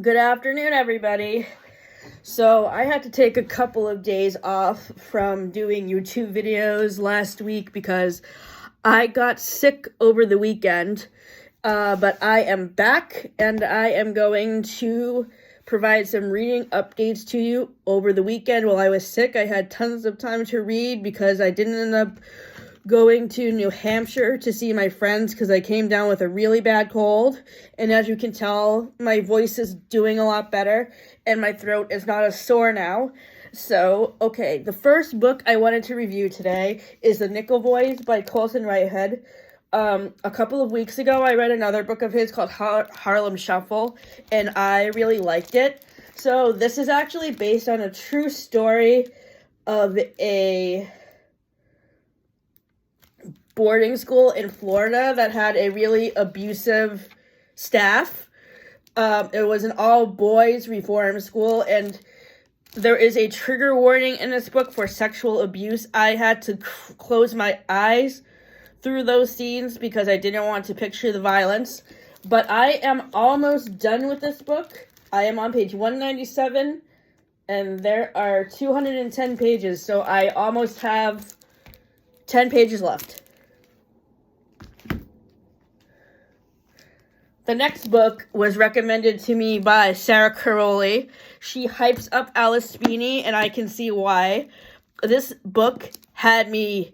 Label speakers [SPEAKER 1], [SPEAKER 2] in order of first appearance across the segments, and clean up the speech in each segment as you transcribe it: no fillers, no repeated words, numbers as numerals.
[SPEAKER 1] Good afternoon, everybody. So I had to take a couple of days off from doing YouTube videos last week because I got sick over the weekend. But I am back and I am going to provide some reading updates to you. Over the weekend while I was sick, I had tons of time to read because I didn't end up going to New Hampshire to see my friends because I came down with a really bad cold. And as you can tell, my voice is doing a lot better and my throat is not as sore now. So, okay, the first book I wanted to review today is The Nickel Boys by Colson Whitehead. A couple of weeks ago, I read another book of his called Harlem Shuffle, and I really liked it. So this is actually based on a true story of a boarding school in Florida that had a really abusive staff. It was an all-boys reform school, and there is a trigger warning in this book for sexual abuse. I had to close my eyes through those scenes because I didn't want to picture the violence. But I am almost done with this book. I am on page 197, and there are 210 pages, so I almost have 10 pages left. The next book was recommended to me by Sagar. She hypes up Alice Feeney, and I can see why. This book had me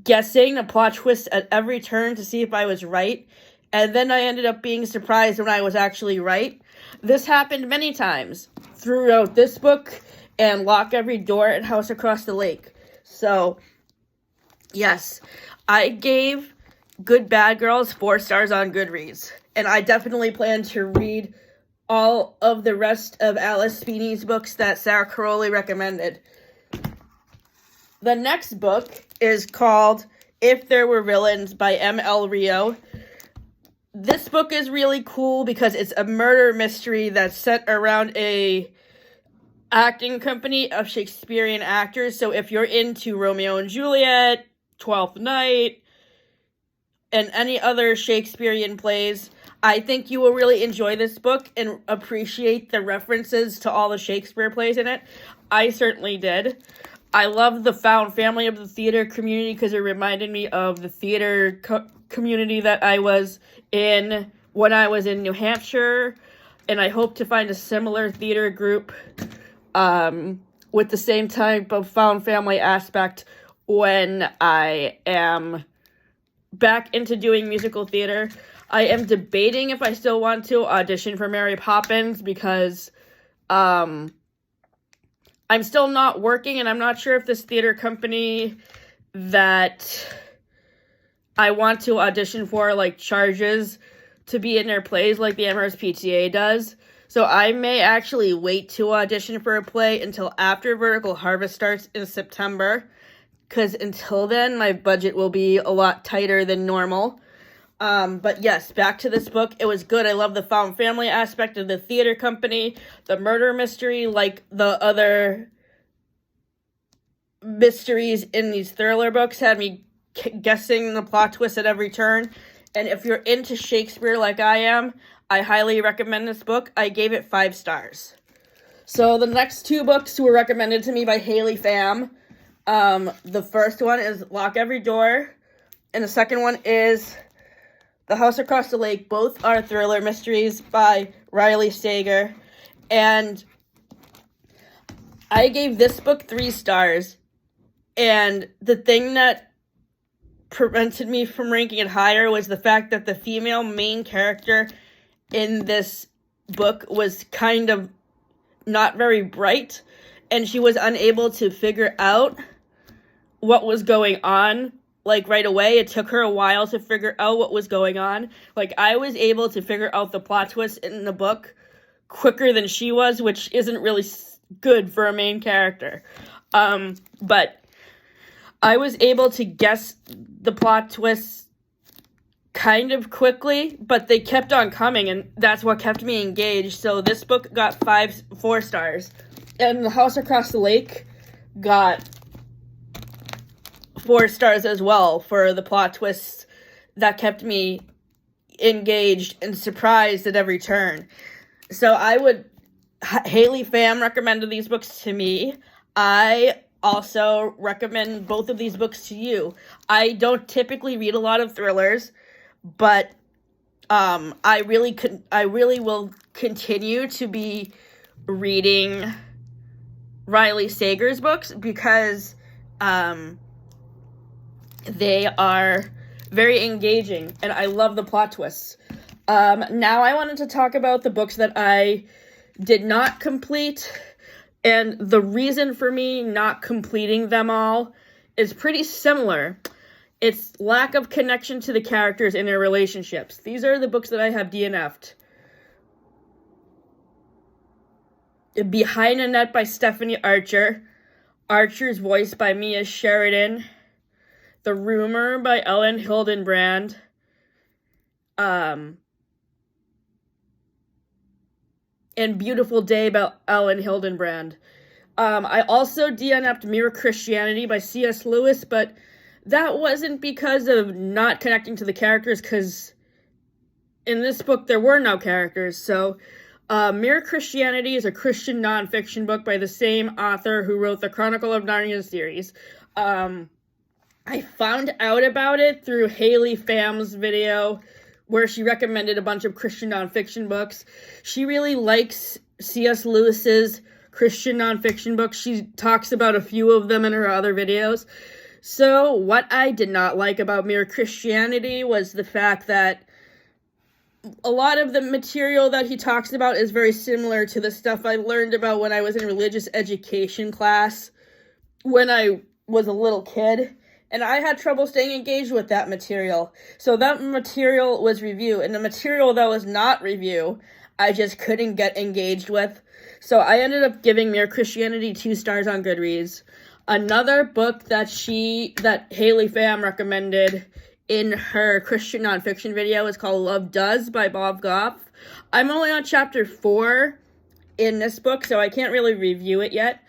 [SPEAKER 1] guessing a plot twist at every turn to see if I was right, and then I ended up being surprised when I was actually right. This happened many times throughout this book and Lock Every Door and House Across the Lake. So, yes, I gave Good Bad Girls 4 stars on Goodreads, and I definitely plan to read all of the rest of Alice Feeney's books that Sagar recommended. The next book is called If There Were Villains by M.L. Rio. This book is really cool because it's a murder mystery that's set around a acting company of Shakespearean actors. So if you're into Romeo and Juliet, Twelfth Night, and any other Shakespearean plays, I think you will really enjoy this book and appreciate the references to all the Shakespeare plays in it. I certainly did. I love the found family of the theater community because it reminded me of the theater community that I was in when I was in New Hampshire, and I hope to find a similar theater group with the same type of found family aspect when I am back into doing musical theater. I am debating if I still want to audition for Mary Poppins because I'm still not working, and I'm not sure if this theater company that I want to audition for charges to be in their plays like the Amherst PTA does. So I may actually wait to audition for a play until after Vertical Harvest starts in September, because until then, my budget will be a lot tighter than normal. But yes, back to this book. It was good. I love the found family aspect of the theater company. The murder mystery, like the other mysteries in these thriller books, had me guessing the plot twist at every turn. And if you're into Shakespeare like I am, I highly recommend this book. I gave it 5 stars. So the next 2 books were recommended to me by Haley Pham. The first one is Lock Every Door, and the second one is The House Across the Lake. Both are thriller mysteries by Riley Sagar, and I gave this book 3 stars, and the thing that prevented me from ranking it higher was the fact that the female main character in this book was kind of not very bright, and she was unable to figure out what was going on, right away. It took her a while to figure out what was going on. I was able to figure out the plot twist in the book quicker than she was, which isn't really good for a main character. But I was able to guess the plot twists kind of quickly, but they kept on coming, and that's what kept me engaged. So this book got 4 stars. And The House Across the Lake got 4 stars as well for the plot twists that kept me engaged and surprised at every turn. So Haley Pham recommended these books to me. I also recommend both of these books to you. I don't typically read a lot of thrillers, but I really will continue to be reading Riley Sager's books because they are very engaging and I love the plot twists. Now I wanted to talk about the books that I did not complete, and the reason for me not completing them all is pretty similar. It's lack of connection to the characters in their relationships. These are the books that I have DNF'd. Behind a Net by Stephanie Archer. Archer's Voice by Mia Sheridan. The Rumor by Elin Hildenbrand. And Beautiful Day by Elin Hildenbrand. I also DNF'd Mere Christianity by C.S. Lewis, but that wasn't because of not connecting to the characters, because in this book there were no characters. So, Mere Christianity is a Christian nonfiction book by the same author who wrote the Chronicle of Narnia series. I found out about it through Haley Pham's video, where she recommended a bunch of Christian nonfiction books. She really likes C.S. Lewis's Christian nonfiction books. She talks about a few of them in her other videos. So what I did not like about Mere Christianity was the fact that a lot of the material that he talks about is very similar to the stuff I learned about when I was in religious education class when I was a little kid. And I had trouble staying engaged with that material. So that material was review. And the material that was not review, I just couldn't get engaged with. So I ended up giving Mere Christianity 2 stars on Goodreads. Another book that Haley Pham recommended in her Christian nonfiction video is called Love Does by Bob Goff. I'm only on chapter 4 in this book, so I can't really review it yet.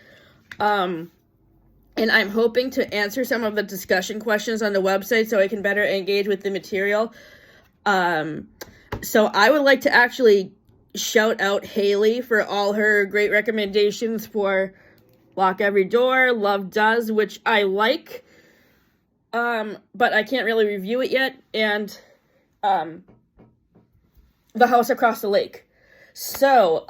[SPEAKER 1] And I'm hoping to answer some of the discussion questions on the website so I can better engage with the material. So I would like to actually shout out Haley for all her great recommendations for Lock Every Door, Love Does, which I like, but I can't really review it yet, and The House Across the Lake. So,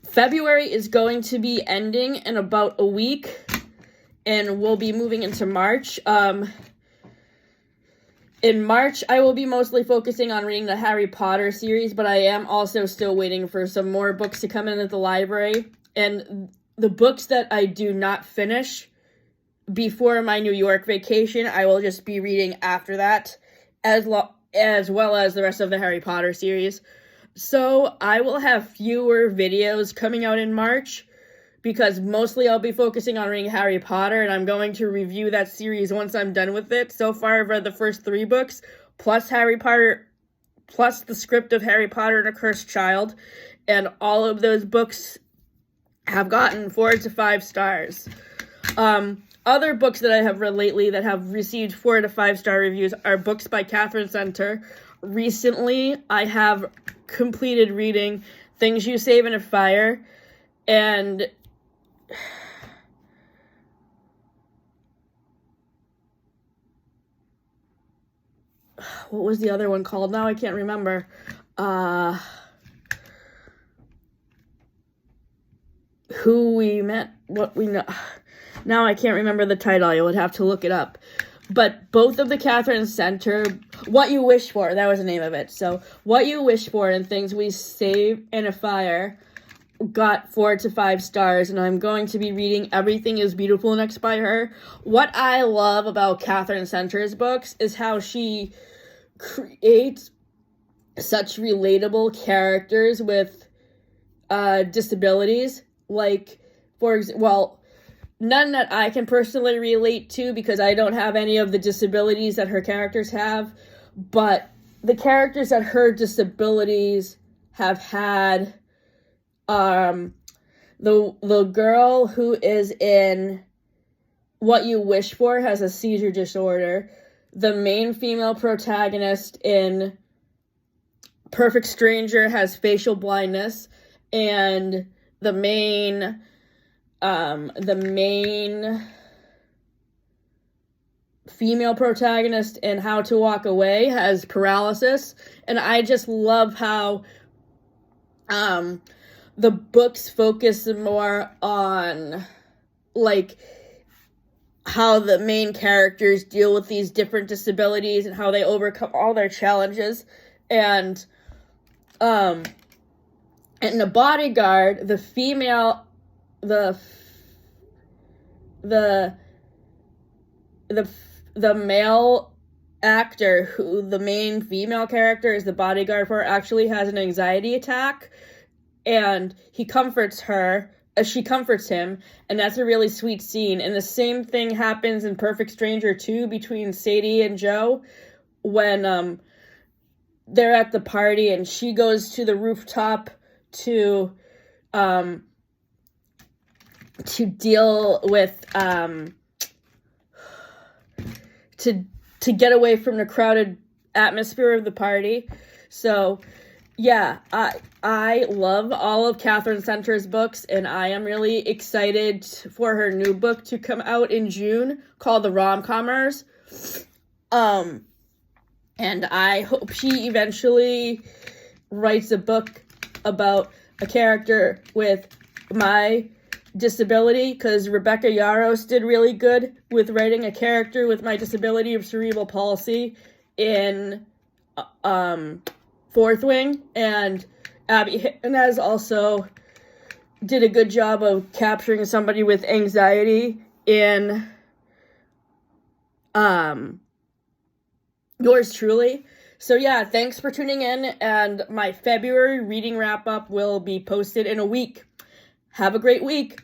[SPEAKER 1] February is going to be ending in about a week, and we'll be moving into March. In March, I will be mostly focusing on reading the Harry Potter series, but I am also still waiting for some more books to come in at the library. And the books that I do not finish before my New York vacation, I will just be reading after that, as well as the rest of the Harry Potter series. So I will have fewer videos coming out in March, because mostly I'll be focusing on reading Harry Potter, and I'm going to review that series once I'm done with it. So far, I've read the first 3 books, plus Harry Potter, plus the script of Harry Potter and a Cursed Child, and all of those books have gotten 4 to 5 stars. Other books that I have read lately that have received 4 to 5 star reviews are books by Catherine Center. Recently, I have completed reading Things You Save in a Fire, and what was the other one called? Now I can't remember. Who We Met, What We Know. Now I can't remember the title. I would have to look it up. But both of the Catherine Center, What You Wish For, that was the name of it. So What You Wish For and Things We Save in a Fire got 4 to 5 stars, and I'm going to be reading Everything Is Beautiful next by her. What I love about Catherine Center's books is how she creates such relatable characters with disabilities. Like, for example, well, none that I can personally relate to because I don't have any of the disabilities that her characters have, but the characters that her disabilities have had, the girl who is in What You Wish For has a seizure disorder. The main female protagonist in Perfect Stranger has facial blindness, and the main female protagonist in How to Walk Away has paralysis. And I just love how the books focus more on like how the main characters deal with these different disabilities and how they overcome all their challenges. And in The Bodyguard, the female, the male actor who the main female character is the bodyguard for actually has an anxiety attack, and he comforts her as she comforts him, and that's a really sweet scene. And the same thing happens in Perfect Stranger 2 between Sadie and Joe when they're at the party and she goes to the rooftop to deal with to get away from the crowded atmosphere of the party. So yeah, I love all of Catherine Center's books, and I am really excited for her new book to come out in June called The Rom-Commers. And I hope she eventually writes a book about a character with my disability, because Rebecca Yarros did really good with writing a character with my disability of cerebral palsy in Fourth Wing, and Abby Jimenez also did a good job of capturing somebody with anxiety in Yours Truly. So yeah, thanks for tuning in, and my February reading wrap-up will be posted in a week. Have a great week.